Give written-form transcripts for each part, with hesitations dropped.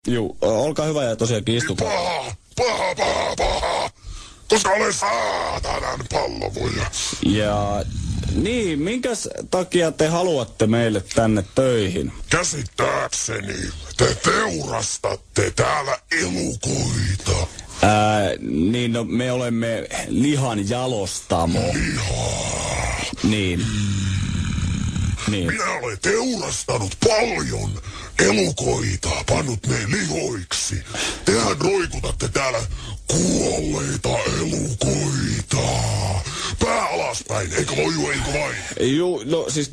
Juu, olkaa hyvä ja tosiaankin istukaa. Paha. Koska olen saatanan pallovoja. Ja niin, minkäs takia te haluatte meille tänne töihin? Käsittääkseni te teurastatte täällä elukoita. Niin no, me olemme lihan jalostamo. Lihaa. Niin. Minä olen teurastanut paljon elukoita, pannut ne lihoiksi. Tehän roikutatte täällä kuolleita elukoita. Pää alaspäin, eikö vain? Juu, no siis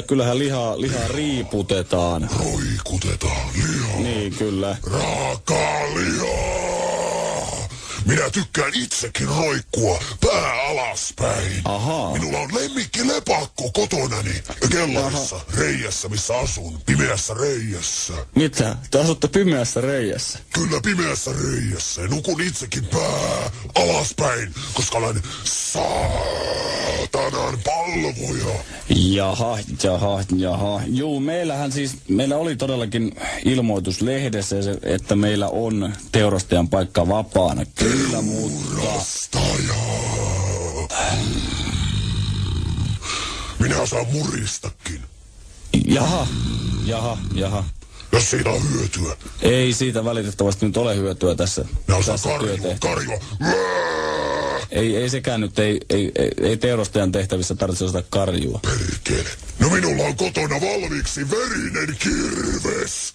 kyllähän lihaa riiputetaan. Roikutetaan lihaa. Niin, kyllä. Raakaa lihaa. Minä tykkään itsekin roikkua pää alaspäin. Ahaa. Minulla on lemmikkilepakko kotonani kellarissa, reijässä missä asun, pimeässä reijässä. Mitä? Te asutte pimeässä reijässä? Kyllä pimeässä reijässä. Nukun itsekin pää alaspäin, koska olen saatanan palvoja. Jaha. Juu, meillä oli todellakin ilmoitus lehdessä, että meillä on teurastajan paikka vapaana. Kyllä, mutta... Teurastaja. Minä saan muristakin. Jaha. Jos siitä on hyötyä. Ei siitä valitettavasti nyt ole hyötyä tässä karjua. Ei sekään nyt, ei teurastajan tehtävissä tarvitse osata karjua. Perkele. No minulla on kotona valmiiksi verinen kirves.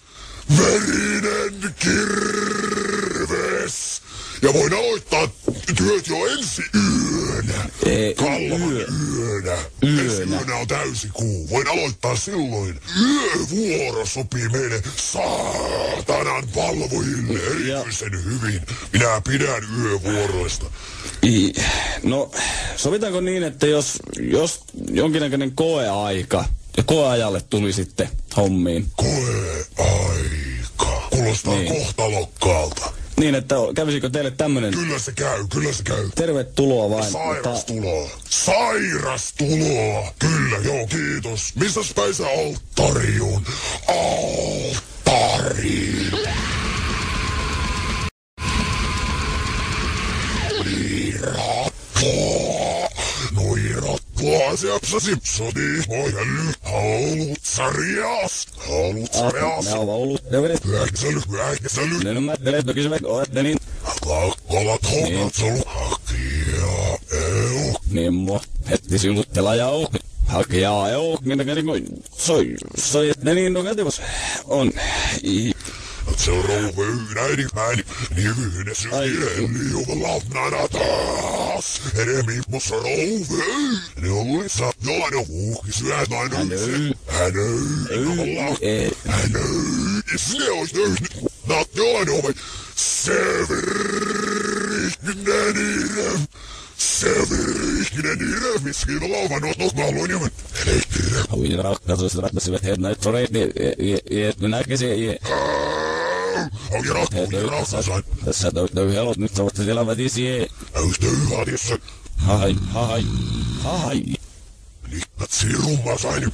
Ja voin aloittaa työt jo ensi yönä. Kallavan yönä. Ensi yönä on täysikuu. Voin aloittaa silloin. Yövuoro sopii meille saatanan palvojille erityisen hyvin. Minä pidän yövuoroista. No, sovitaanko niin, että jos jonkinnäköinen koeaika ja koeajalle tuli sitten hommiin? Koeaika. Kuulostaa kohtalokkaalta. Niin, että kävisikö teille tämmönen... Kyllä se käy. Tervetuloa vain. Sairastuloa. Kyllä, joo, kiitos. Missäs päin se alttari on? Alttari. Noirattua siapsa sipsodi. Moihelly. Halutsarias. Vähkäsely. Niin. Lakkolat hokatsolu. Hakija Niin, heti sinuttela ja hakijaa niin no kätivos on. Se on rouveynäini niin yhdessä liuva lapnana taas. Edemimmossa rouvey. Ne on luissa jollainen vuhki syöt aina hänöy. Se on tehnyt. Naat jollainen ove. Severikinen irö, miskin on lauvan otot maaluun ja elektire. Hui rakkaus, rakkasivat hernäit soreet, näkisi. Hui rakkaus. Tässä töyhelot nyt saavat elävät isiä. Töyhätissä. Hai. Liikat sirumma sain.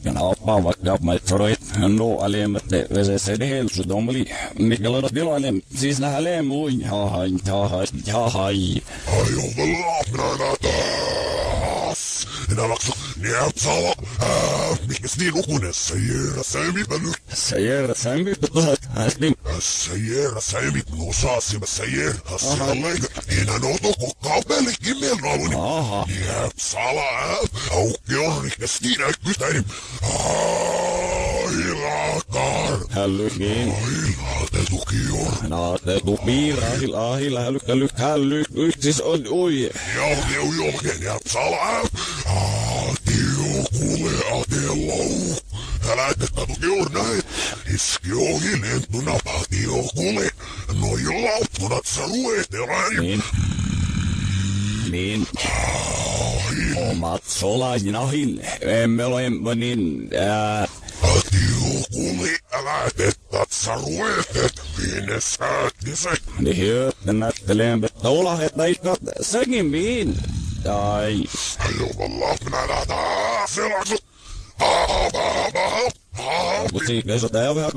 Ja avaavat soreet. No aliemat vesessä dehelsu domli. Mikä lodat tilaille. Siis nähdään muin. Hai. Ai lapnana taas. Enää laksa. Niepsala. Mikäs niin ukunessa? Säjärä sämpi. Säjärä sämpi. No saasimme säjärä. Säjärä. Enää otoko kaapelikin mielnauluni. Niepsala. Aukki on. Mikäs niin äkkystäin. Ailakar. Hällykin. Ailatetuki on. Naatetu piirahil. Hälly. Siis on ui. Joo. Niepsala. Atelo. Älä tuki on näin. Iski ohi lentuna patiokule. Noi lauttunat sä luetelään. Niin. Omat solainahin. Emme ole niin... Patiokule. Älä tettat sä luetet. Minne säätise. Niin hyötten näytteleen. Ola, että ikkat säkin miin. Ai. Jumalauta, minä selaksu. Mutta siinä on vähän